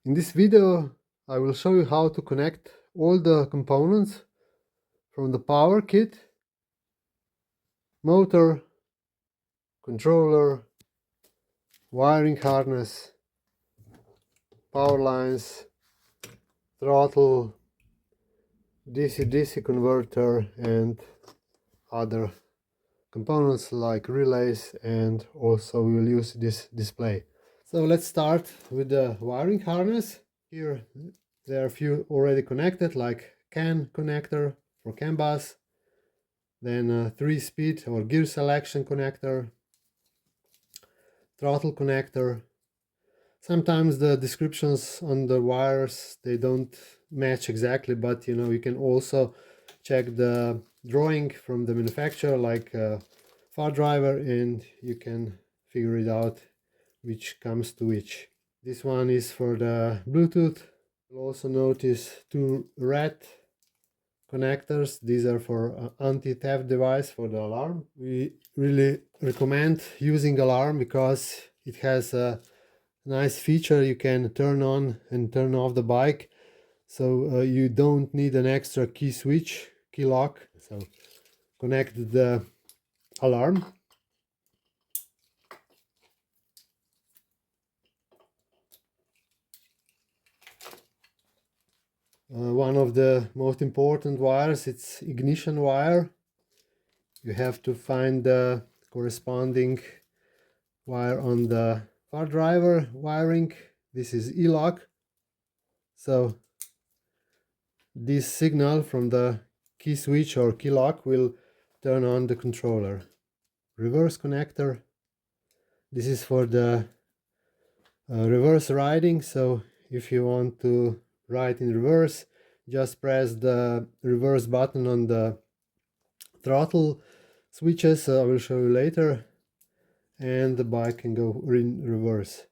In this video I will show you how to connect all the components from the power kit, motor, controller, wiring harness, power lines, throttle, DC-DC converter and other components like relays, and also we will use this display. So let's start with the wiring harness. Here there are a few already connected, like CAN connector for CAN bus, then a 3-speed or gear selection connector, throttle connector. Sometimes the descriptions on the wires, they don't match exactly, but you can also check the drawing from the manufacturer, like Fardriver, and you can figure it out which comes to which. This one is for the Bluetooth. You'll also notice 2 red connectors. These are for anti-theft device for the alarm. We really recommend using alarm because it has a nice feature. You can turn on and turn off the bike, so you don't need an extra key switch, key lock. So connect the alarm. One of the most important wires, it's ignition wire. You have to find the corresponding wire on the Fardriver wiring. This is E-lock. So this signal from the key switch or key lock will turn on the controller. Reverse connector. This is for the reverse riding. So if you want to ride in reverse, just press the reverse button on the throttle switches. I will show you later, and the bike can go in reverse.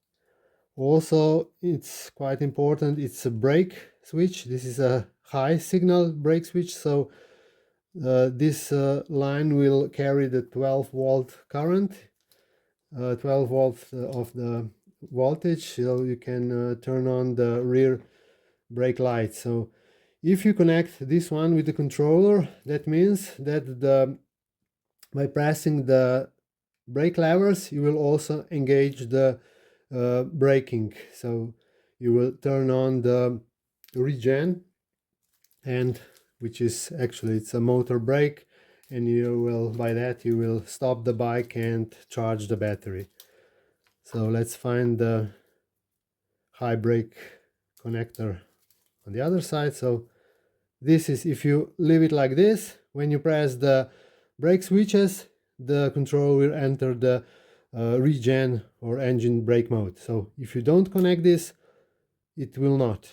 Also, it's quite important, it's a brake switch. This is a high signal brake switch, so this line will carry the 12-volt current, 12 volts of the voltage, so you can turn on the rear brake light. So if you connect this one with the controller, that means that by pressing the brake levers you will also engage the braking. So you will turn on the Regen, and which is actually, it's a motor brake, and you will, by that you will stop the bike and charge the battery. So let's find the high brake connector on the other side. So this is, if you leave it like this, when you press the brake switches, the controller will enter the Regen or engine brake mode. So if you don't connect this, it will not.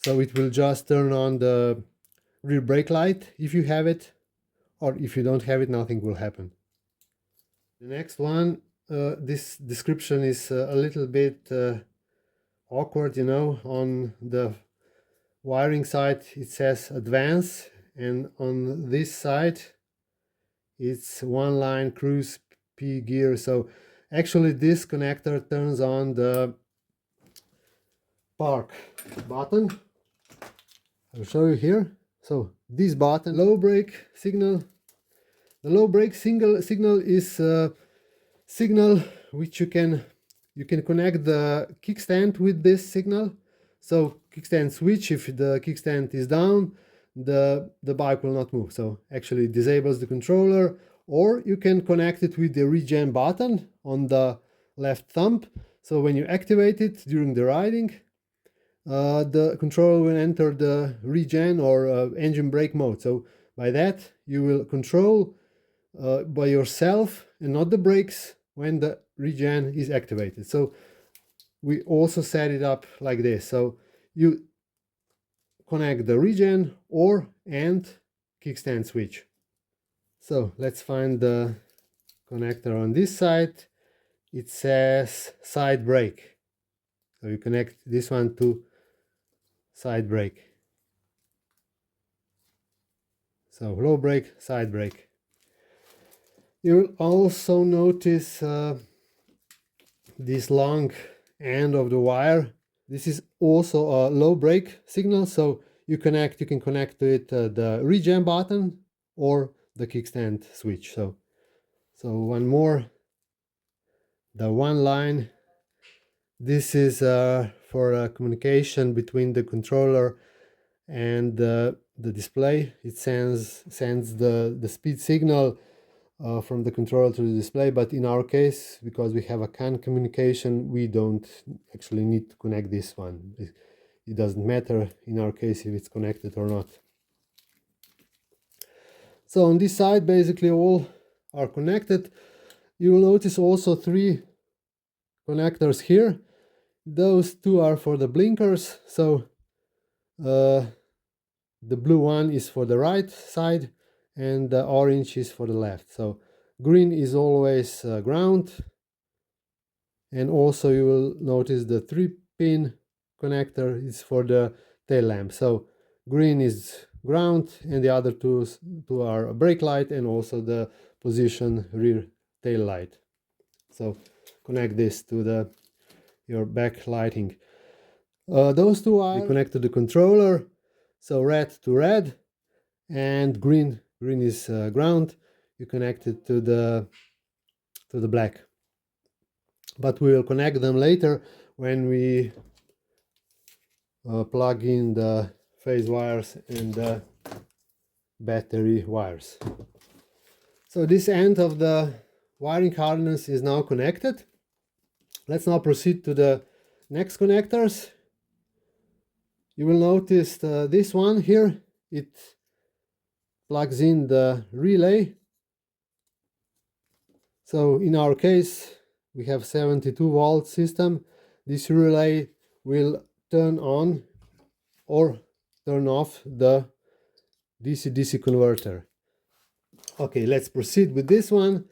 So it will just turn on the rear brake light if you have it, or if you don't have it, nothing will happen. The next one, this description is a little bit awkward, on the wiring side it says advance, and on this side it's one line cruise P gear. So actually this connector turns on the park button. I'll show you here. So this button, low brake signal. The low brake signal is a signal which you can connect the kickstand with this signal. So kickstand switch, if the kickstand is down, the bike will not move. So actually it disables the controller, or you can connect it with the Regen button on the left thumb. So when you activate it during the riding, the controller will enter the Regen or engine brake mode. So by that you will control by yourself and not the brakes when the Regen is activated. So we also set it up like this. So you connect the Regen and kickstand switch. So let's find the connector on this side. It says side brake. So you connect this one to side brake. So low brake, side brake. You'll also notice this long end of the wire. This is also a low brake signal, so you can connect to it the Regen button or the kickstand switch. So one more, the one line. This is for communication between the controller and the display. It sends the speed signal from the controller to the display, but in our case, because we have a CAN communication, we don't actually need to connect this one. It doesn't matter in our case if it's connected or not. So on this side, basically all are connected. You will notice also 3 connectors here. Those 2 are for the blinkers, so the blue one is for the right side and the orange is for the left. So green is always ground, and also you will notice the 3-pin connector is for the tail lamp. So green is ground and the other two are brake light and also the position rear tail light. So connect this to your back lighting. Those 2 are connected to the controller, so red to red and green is ground. You connect it to the black, but we will connect them later when we plug in the phase wires and the battery wires. So this end of the wiring harness is now connected. Let's now proceed to the next connectors. You will notice this one here, it plugs in the relay. So in our case we have 72-volt system. This relay will turn on or turn off the DC-DC converter. Okay, let's proceed with this one.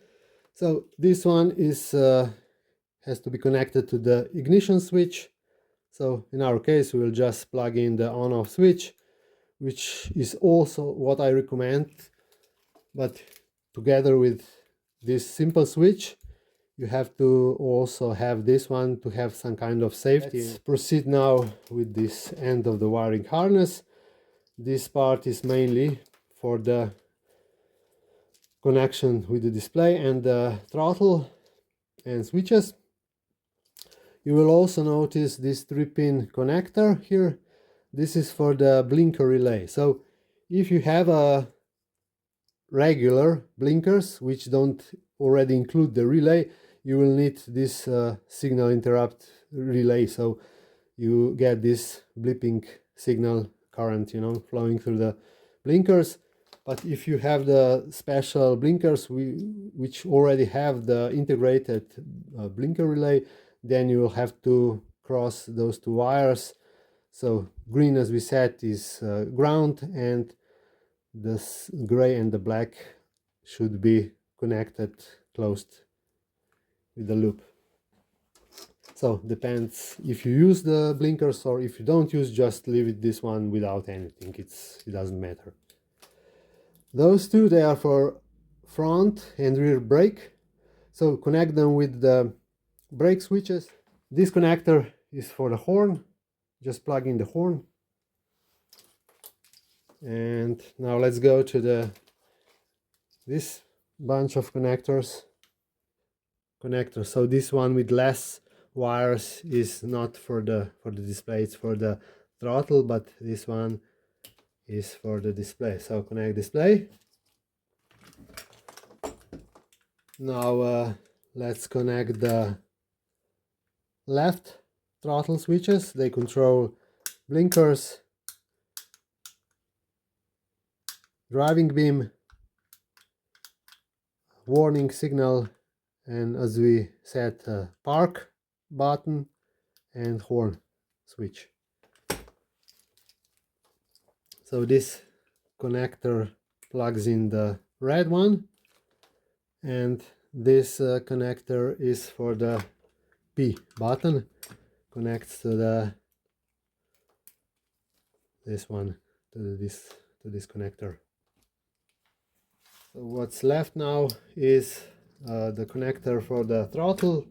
So this one is has to be connected to the ignition switch. So in our case we will just plug in the on-off switch, which is also what I recommend, but together with this simple switch you have to also have this one to have some kind of safety. Let's proceed now with this end of the wiring harness. This part is mainly for the connection with the display and the throttle and switches. You will also notice this 3-pin connector here. This is for the blinker relay. So if you have a regular blinkers which don't already include the relay, you will need this signal interrupt relay, so you get this blipping signal current, flowing through the blinkers. But if you have the special blinkers which already have the integrated blinker relay, then you will have to cross those 2 wires. So green, as we said, is ground, and this gray and the black should be connected, closed with the loop. So depends if you use the blinkers, or if you don't use, just leave it this one without anything. It doesn't matter. Those 2, they are for front and rear brake. So connect them with the brake switches. This connector is for the horn. Just plug in the horn. And now let's go to this bunch of connectors. So this one with less wires is not for the display, it's for the throttle, but this one is for the display. So connect display. Now let's connect the left throttle switches. They control blinkers, driving beam, warning signal, and as we said, park button and horn switch. So this connector plugs in the red one, and this connector is for the P button, connects to this one, to this connector. So what's left now is the connector for the throttle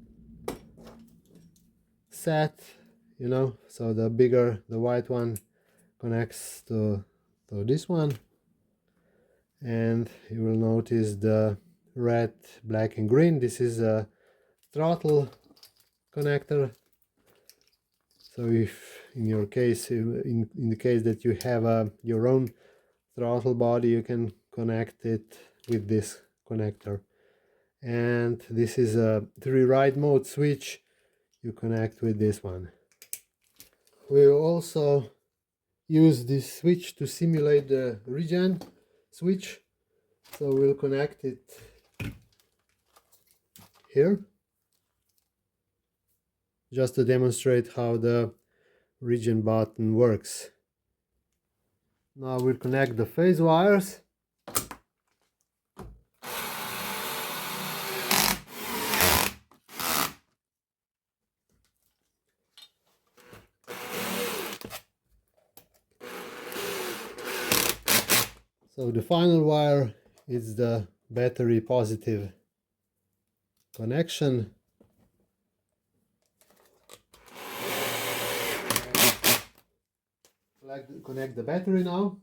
set. you know, so the bigger, the white one connects to this one, and you will notice the red, black and green. This is a throttle connector. So if in your case, in the case that you have your own throttle body, you can connect it with this connector. And this is a 3 ride mode switch, you connect with this one. We'll also use this switch to simulate the Regen switch, so we'll connect it here just to demonstrate how the Regen button works. Now we'll connect the phase wires. So the final wire is the battery positive connection. Connect the battery now.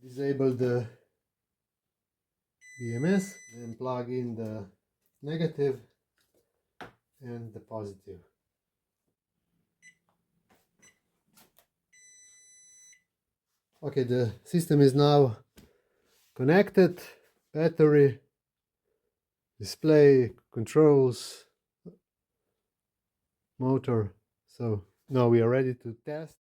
Disable the BMS and plug in the negative and the positive. Okay, the system is now connected. Battery, display, controls, motor. So now we are ready to test.